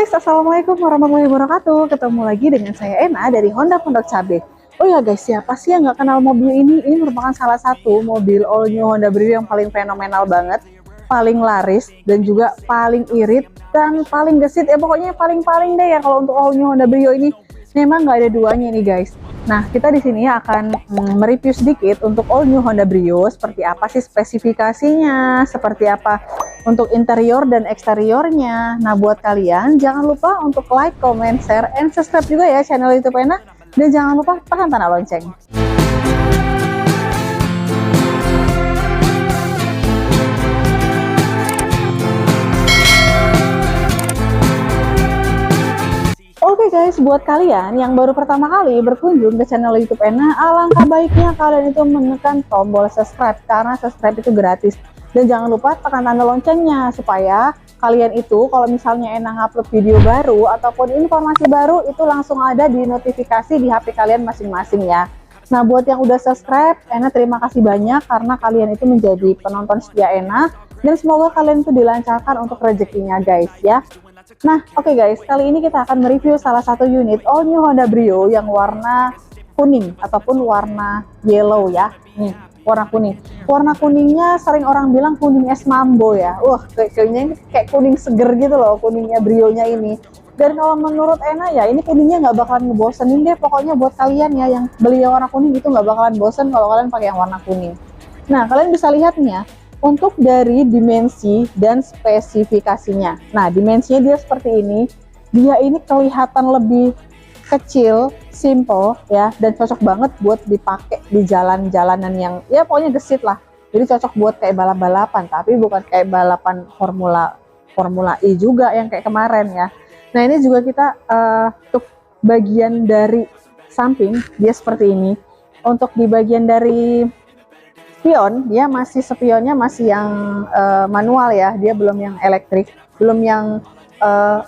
guys, assalamualaikum warahmatullahi wabarakatuh. Ketemu lagi dengan saya Ena dari Honda Pondok Cabe. Oh ya guys, siapa sih yang nggak kenal mobil ini? Ini merupakan salah satu mobil all new Honda Brio yang paling fenomenal banget, paling laris dan juga paling irit dan paling gesit. Ya pokoknya paling-paling deh ya kalau untuk all new Honda Brio ini. Memang nggak ada duanya nih guys. Nah, kita di sini akan mereview sedikit untuk all new Honda Brio, seperti apa sih spesifikasinya, seperti apa untuk interior dan eksteriornya. Nah, buat kalian jangan lupa untuk like, comment, share, and subscribe juga ya channel YouTube Ena, dan jangan lupa tekan tanda lonceng. Oke guys, buat kalian yang baru pertama kali berkunjung ke channel YouTube Ena, alangkah baiknya kalian itu menekan tombol subscribe, karena subscribe itu gratis. Dan jangan lupa tekan tanda loncengnya, supaya kalian itu kalau misalnya Ena ngupload video baru ataupun informasi baru, itu langsung ada di notifikasi di HP kalian masing-masing ya. Nah, buat yang udah subscribe, Ena terima kasih banyak karena kalian itu menjadi penonton setia Ena. Dan semoga kalian itu dilancarkan untuk rezekinya guys ya. Nah, oke guys, kali ini kita akan mereview salah satu unit all new Honda Brio yang warna kuning ataupun warna yellow ya. Nih, warna kuning. Warna kuningnya sering orang bilang kuning es mambo ya. Kayaknya kayak kuning seger gitu loh kuningnya Brio-nya ini. Dan kalau menurut Ena ya, ini kuningnya nggak bakalan ngebosenin deh. Pokoknya buat kalian ya yang beli yang warna kuning itu nggak bakalan bosen kalau kalian pakai yang warna kuning. Nah, kalian bisa lihat nih ya. Untuk dari dimensi dan spesifikasinya. Nah, dimensinya dia seperti ini. Dia ini kelihatan lebih kecil, simple ya, dan cocok banget buat dipakai di jalan-jalanan yang ya pokoknya gesit lah. Jadi cocok buat kayak balap-balapan, tapi bukan kayak balapan Formula E juga yang kayak kemarin ya. Nah, ini juga kita untuk bagian dari samping dia seperti ini. Untuk di bagian dari spion, dia masih spionnya masih yang manual ya, dia belum yang elektrik, belum yang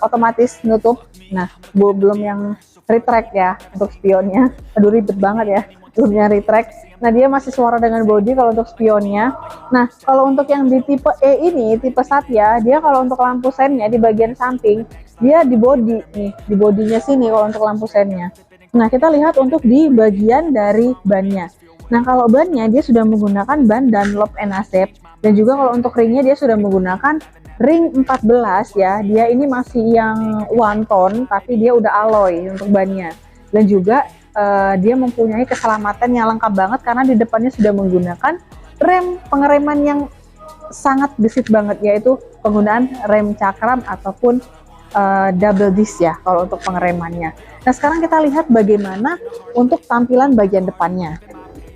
otomatis nutup. Nah, belum yang retract ya untuk spionnya. Aduh ribet banget ya, belum yang retract. Nah, dia masih suara dengan body kalau untuk spionnya. Nah, kalau untuk yang di tipe E ini, tipe Satya, dia kalau untuk lampu sennya di bagian samping, dia di body nih, di bodinya sini kalau untuk lampu sennya. Nah, kita lihat untuk di bagian dari bannya. Nah, kalau bannya dia sudah menggunakan ban Dunlop NASEP, dan juga kalau untuk ringnya dia sudah menggunakan ring 14 ya. Dia ini masih yang one tone tapi dia udah alloy untuk bannya. Dan juga dia mempunyai keselamatan yang lengkap banget karena di depannya sudah menggunakan pengereman yang sangat gesit banget, yaitu penggunaan rem cakram ataupun double disc ya kalau untuk pengeremannya. Nah, sekarang kita lihat bagaimana untuk tampilan bagian depannya.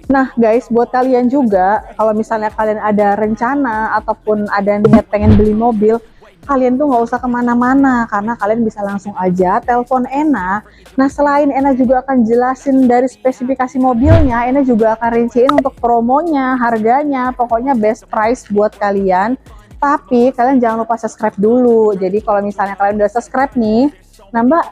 Nah guys, buat kalian juga kalau misalnya kalian ada rencana ataupun ada niat pengen beli mobil, kalian tuh nggak usah kemana-mana karena kalian bisa langsung aja telepon Ena. Nah, selain Ena juga akan jelasin dari spesifikasi mobilnya, Ena juga akan rinciin untuk promonya, harganya, pokoknya best price buat kalian. Tapi kalian jangan lupa subscribe dulu. Jadi kalau misalnya kalian udah subscribe nih, nah Mbak,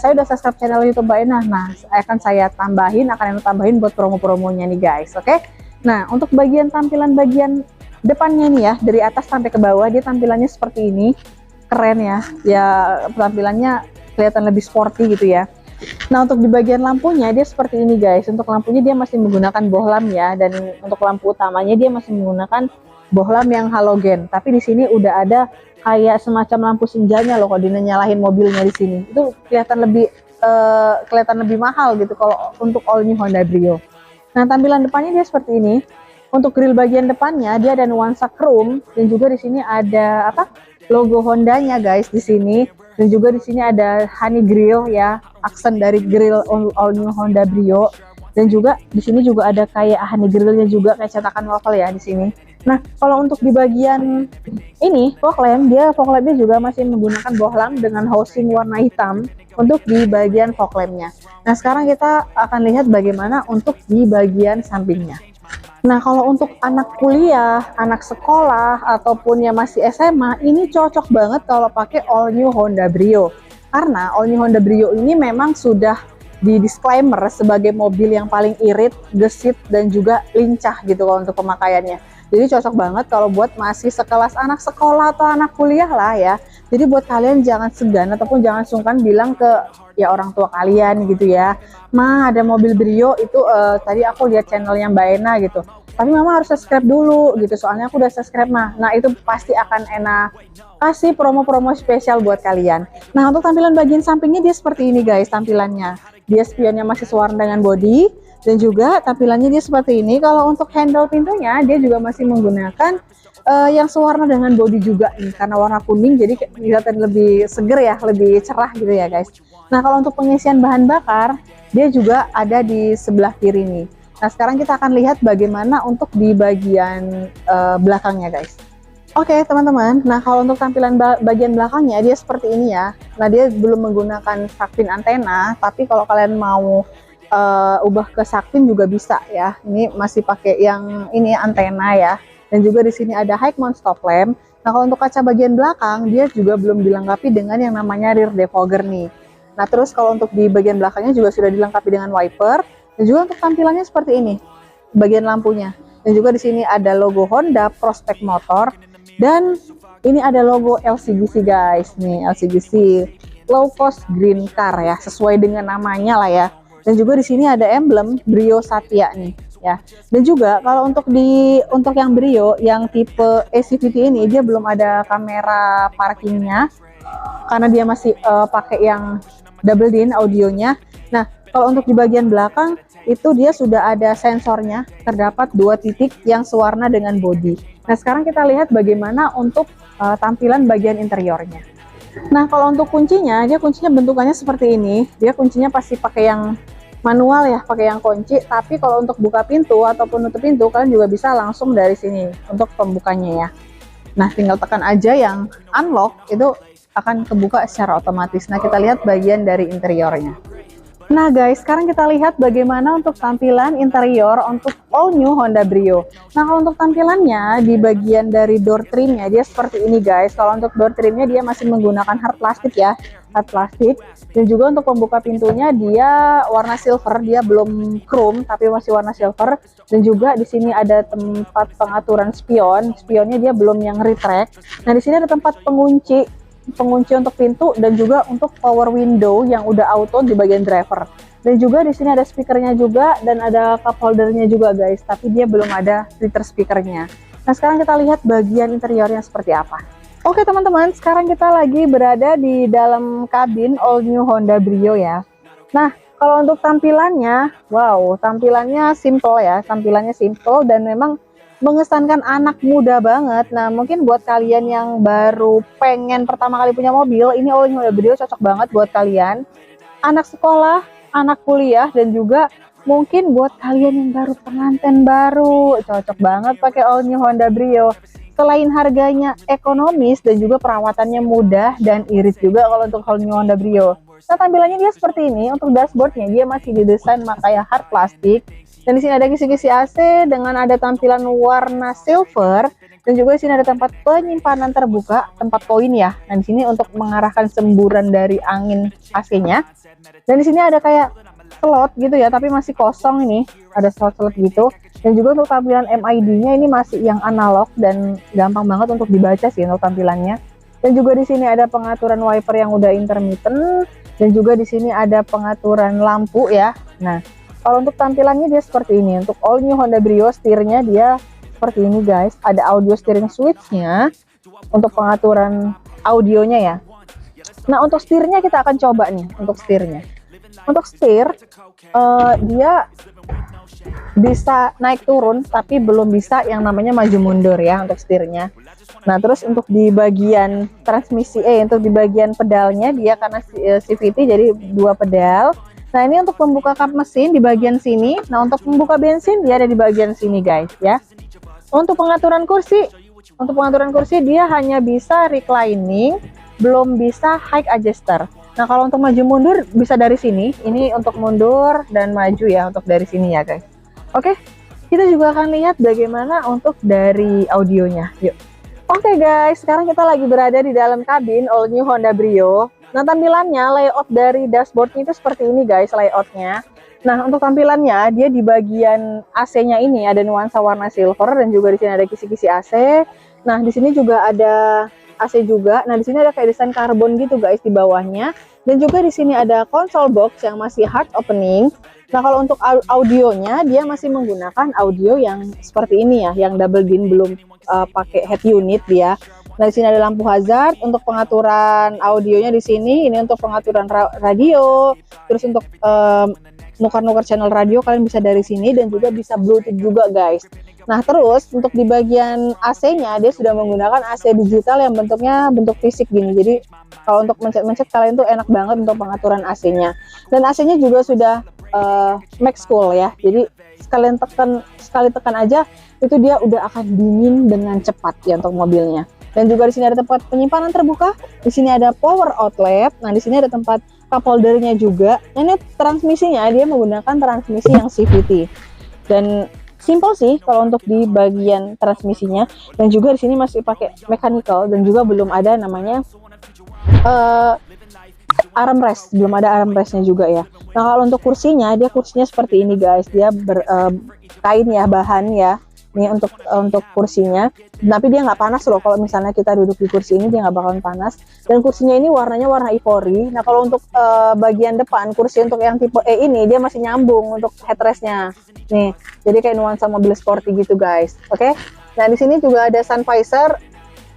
saya udah subscribe channel YouTube Mbak Ena. Nah, akan saya tambahin, buat promo-promonya nih guys, oke? Nah, untuk bagian tampilan bagian depannya nih ya, dari atas sampai ke bawah, dia tampilannya seperti ini. Keren ya, ya tampilannya kelihatan lebih sporty gitu ya. Nah, untuk di bagian lampunya dia seperti ini guys. Untuk lampunya dia masih menggunakan bohlam ya, dan untuk lampu utamanya dia masih menggunakan bohlam yang halogen. Tapi di sini udah ada kayak semacam lampu senjanya loh kalau dinyalahin mobilnya di sini. Itu kelihatan lebih mahal gitu kalau untuk all new Honda Brio. Nah, tampilan depannya dia seperti ini. Untuk grill bagian depannya dia ada nuansa chrome, dan juga di sini ada logo Hondanya guys di sini. Dan juga di sini ada honey grill ya, aksen dari grill all new Honda Brio. Dan juga di sini juga ada kayak honey grillnya juga kayak cetakan waffle ya di sini. Nah, kalau untuk di bagian ini fog lampnya juga masih menggunakan bohlam dengan housing warna hitam untuk di bagian fog lampnya. Nah, sekarang kita akan lihat bagaimana untuk di bagian sampingnya. Nah, kalau untuk anak kuliah, anak sekolah, ataupun yang masih SMA, ini cocok banget kalau pakai all new Honda Brio. Karena all new Honda Brio ini memang sudah di disclaimer sebagai mobil yang paling irit, gesit, dan juga lincah gitu kalau untuk pemakaiannya. Jadi cocok banget kalau buat masih sekelas anak sekolah atau anak kuliah lah ya. Jadi buat kalian jangan segan ataupun jangan sungkan bilang ke ya orang tua kalian gitu ya. Ma, ada mobil Brio itu tadi aku lihat channelnya Mbak Ena gitu. Tapi mama harus subscribe dulu gitu, soalnya aku udah subscribe mah. Nah itu pasti akan enak kasih promo-promo spesial buat kalian. Nah untuk tampilan bagian sampingnya dia seperti ini guys tampilannya. Dia spionnya masih sewarna dengan body dan juga tampilannya dia seperti ini. Kalau untuk handle pintunya dia juga masih menggunakan yang sewarna dengan body juga nih, karena warna kuning jadi kelihatan lebih seger ya, lebih cerah gitu ya guys. Nah kalau untuk pengisian bahan bakar dia juga ada di sebelah kiri nih. Nah sekarang kita akan lihat bagaimana untuk di bagian belakangnya guys. Oke teman-teman, nah kalau untuk tampilan bagian belakangnya dia seperti ini ya. Nah dia belum menggunakan Shark-Fin antena, tapi kalau kalian mau ubah ke Shark-Fin juga bisa ya. Ini masih pakai yang ini antena ya. Dan juga di sini ada high mount stop lamp. Nah kalau untuk kaca bagian belakang dia juga belum dilengkapi dengan yang namanya rear defogger nih. Nah terus kalau untuk di bagian belakangnya juga sudah dilengkapi dengan wiper. Dan juga untuk tampilannya seperti ini, bagian lampunya. Dan juga di sini ada logo Honda Prospect Motor. Dan ini ada logo LCGC guys, nih LCGC Low Cost Green Car ya, sesuai dengan namanya lah ya. Dan juga di sini ada emblem Brio Satya nih ya. Dan juga kalau untuk yang Brio yang tipe ACVT ini dia belum ada kamera parkingnya karena dia masih pakai yang double din audionya. Nah kalau untuk di bagian belakang itu dia sudah ada sensornya, terdapat 2 titik yang sewarna dengan body. Nah sekarang kita lihat bagaimana untuk tampilan bagian interiornya. Nah kalau untuk kuncinya, dia kuncinya bentukannya seperti ini. Dia kuncinya pasti pakai yang manual ya, pakai yang kunci. Tapi kalau untuk buka pintu ataupun nutup pintu, kalian juga bisa langsung dari sini untuk pembukanya ya. Nah tinggal tekan aja yang unlock, itu akan kebuka secara otomatis. Nah kita lihat bagian dari interiornya. Nah guys, sekarang kita lihat bagaimana untuk tampilan interior untuk all new Honda Brio. Nah kalau untuk tampilannya di bagian dari door trimnya dia seperti ini guys. Kalau untuk door trimnya dia masih menggunakan hard plastik ya, hard plastik. Dan juga untuk pembuka pintunya dia warna silver, dia belum chrome tapi masih warna silver. Dan juga di sini ada tempat pengaturan spion, spionnya dia belum yang retract. Nah di sini ada tempat pengunci untuk pintu dan juga untuk power window yang udah auto di bagian driver. Dan juga di sini ada speakernya juga dan ada cup holdernya juga guys, tapi dia belum ada tweeter speakernya. Nah sekarang kita lihat bagian interiornya seperti apa. Oke teman-teman, sekarang kita lagi berada di dalam kabin all new Honda Brio ya. Nah kalau untuk tampilannya, wow, tampilannya simple ya, tampilannya simple dan memang mengesankan anak muda banget. Nah mungkin buat kalian yang baru pengen pertama kali punya mobil, ini all new Honda Brio cocok banget buat kalian anak sekolah, anak kuliah, dan juga mungkin buat kalian yang baru pengantin baru, cocok banget pakai all new Honda Brio. Selain harganya ekonomis dan juga perawatannya mudah dan irit juga kalau untuk all new Honda Brio. Nah tampilannya dia seperti ini. Untuk dashboardnya dia masih didesain pakai hard plastik. Dan di sini ada kisi-kisi AC dengan ada tampilan warna silver. Dan juga di sini ada tempat penyimpanan terbuka, tempat koin ya. Nah di sini untuk mengarahkan semburan dari angin AC-nya. Dan di sini ada kayak slot gitu ya, tapi masih kosong ini. Ada slot-slot gitu. Dan juga untuk tampilan MID-nya ini masih yang analog dan gampang banget untuk dibaca sih untuk tampilannya. Dan juga di sini ada pengaturan wiper yang udah intermittent. Dan juga di sini ada pengaturan lampu ya. Nah kalau untuk tampilannya dia seperti ini. Untuk all new Honda Brio setirnya dia seperti ini guys. Ada audio steering switch-nya untuk pengaturan audionya ya. Nah untuk setirnya kita akan coba nih. Untuk setirnya, untuk setir dia bisa naik turun tapi belum bisa yang namanya maju mundur ya untuk setirnya. Nah terus untuk di bagian transmisi untuk di bagian pedalnya dia karena CVT jadi 2 pedal. Nah ini untuk membuka kap mesin di bagian sini. Nah untuk membuka bensin dia ada di bagian sini guys ya. Untuk pengaturan kursi dia hanya bisa reclining, belum bisa height adjuster. Nah kalau untuk maju mundur bisa dari sini. Ini untuk mundur dan maju ya untuk dari sini ya guys. Oke, kita juga akan lihat bagaimana untuk dari audionya. Yuk. Oke guys, sekarang kita lagi berada di dalam kabin all new Honda Brio. Nah tampilannya layout dari dashboardnya itu seperti ini guys layoutnya. Nah, untuk tampilannya dia di bagian AC-nya ini ada nuansa warna silver dan juga di sini ada kisi-kisi AC. Nah, di sini juga ada AC juga. Nah, di sini ada kayak desain karbon gitu guys di bawahnya. Dan juga di sini ada console box yang masih hard opening. Nah, kalau untuk audionya dia masih menggunakan audio yang seperti ini ya, yang double din, belum pakai head unit dia. Nah, di sini ada lampu hazard untuk pengaturan audionya di sini. Ini untuk pengaturan radio. Terus untuk nukar-nukar channel radio kalian bisa dari sini dan juga bisa Bluetooth juga guys. Nah, terus untuk di bagian AC-nya dia sudah menggunakan AC digital yang bentuknya bentuk fisik gini. Jadi kalau untuk mencet-mencet kalian tuh enak banget untuk pengaturan AC-nya. Dan AC-nya juga sudah max cool ya. Jadi sekali tekan aja itu dia udah akan dingin dengan cepat ya untuk mobilnya. Dan juga di sini ada tempat penyimpanan terbuka. Di sini ada power outlet. Nah, di sini ada tempat cup holdernya juga. Nah, ini transmisinya dia menggunakan transmisi yang CVT. Dan simple sih kalau untuk di bagian transmisinya, dan juga di sini masih pakai mechanical dan juga belum ada namanya armrest, belum ada armrestnya juga ya. Nah, kalau untuk kursinya dia kursinya seperti ini guys, dia kain ya, bahan ya. Ini untuk kursinya, tapi dia nggak panas loh. Kalau misalnya kita duduk di kursi ini dia nggak bakalan panas. Dan kursinya ini warnanya warna ivory. Nah, kalau untuk bagian depan kursi untuk yang tipe E ini dia masih nyambung untuk headrestnya. Nih, jadi kayak nuansa mobil sporty gitu guys. Oke. Nah, di sini juga ada sun visor.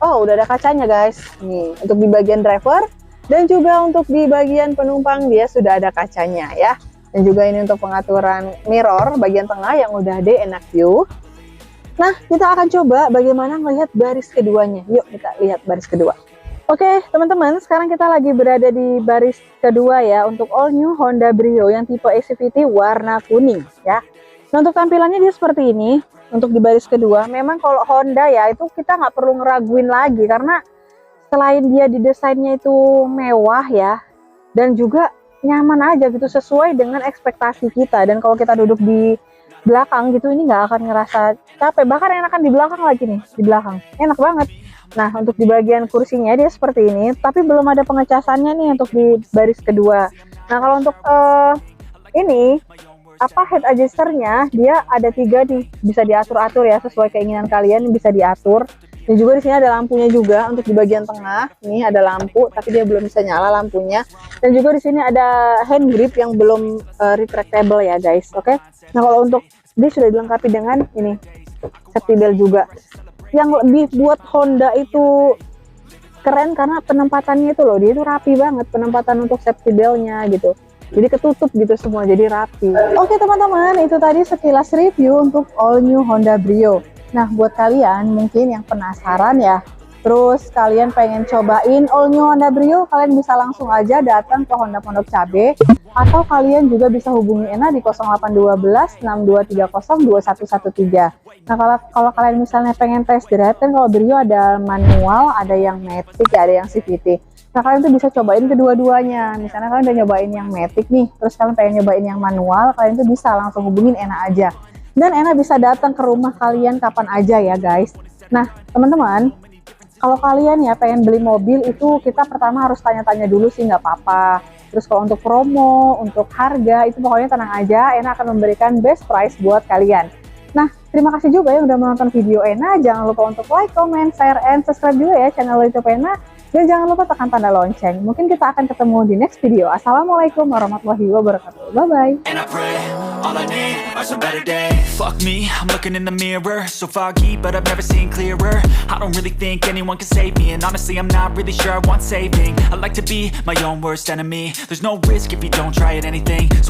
Oh, udah ada kacanya guys. Nih, untuk di bagian driver dan juga untuk di bagian penumpang dia sudah ada kacanya ya. Dan juga ini untuk pengaturan mirror bagian tengah yang udah ada enak view. Nah, kita akan coba bagaimana melihat baris keduanya. Yuk kita lihat baris kedua. Oke, teman-teman, sekarang kita lagi berada di baris kedua ya untuk all new Honda Brio yang tipe CVT warna kuning ya. Nah, untuk tampilannya dia seperti ini. Untuk di baris kedua, memang kalau Honda ya itu kita nggak perlu ngeraguin lagi karena selain dia didesainnya itu mewah ya, dan juga nyaman aja gitu sesuai dengan ekspektasi kita. Dan kalau kita duduk di belakang gitu ini nggak akan ngerasa capek, bahkan enakan di belakang lagi nih, di belakang enak banget. Nah, untuk di bagian kursinya dia seperti ini, tapi belum ada pengecasannya nih untuk di baris kedua. Nah, kalau untuk ini head adjusternya dia ada 3 nih, bisa diatur-atur ya sesuai keinginan kalian, bisa diatur. Dan juga di sini ada lampunya juga untuk di bagian tengah. Ini ada lampu, tapi dia belum bisa nyala lampunya. Dan juga di sini ada hand grip yang belum retractable ya guys. Oke. Nah, kalau untuk dia sudah dilengkapi dengan ini safety belt juga. Yang lebih buat Honda itu keren karena penempatannya itu loh, dia itu rapi banget penempatan untuk safety beltnya gitu. Jadi ketutup gitu semua, jadi rapi. Oke teman-teman, itu tadi sekilas review untuk all new Honda Brio. Nah, buat kalian mungkin yang penasaran ya, terus kalian pengen cobain all new Honda Brio, kalian bisa langsung aja datang ke Honda Pondok Cabe, atau kalian juga bisa hubungi Ena di 0812 6230 2113. Nah, kalau kalian misalnya pengen test drive, kan kalau Brio ada manual, ada yang matic ya, ada yang CVT. Nah, kalian tuh bisa cobain kedua-duanya. Misalnya kalian udah nyobain yang matic nih, terus kalian pengen nyobain yang manual, kalian tuh bisa langsung hubungin Ena aja. Dan Ena bisa datang ke rumah kalian kapan aja ya guys. Nah, teman-teman, kalau kalian ya pengen beli mobil itu kita pertama harus tanya-tanya dulu sih, nggak apa-apa. Terus kalau untuk promo, untuk harga, itu pokoknya tenang aja, Ena akan memberikan best price buat kalian. Nah, terima kasih juga yang udah menonton video Ena. Jangan lupa untuk like, comment, share, and subscribe juga ya channel YouTube Ena. Dan jangan lupa tekan tanda lonceng. Mungkin kita akan ketemu di next video. Assalamualaikum warahmatullahi wabarakatuh. Bye-bye. All I need are some better days. Fuck me, I'm looking in the mirror. So foggy, but I've never seen clearer. I don't really think anyone can save me. And honestly, I'm not really sure I want saving. I like to be my own worst enemy. There's no risk if you don't try at anything. So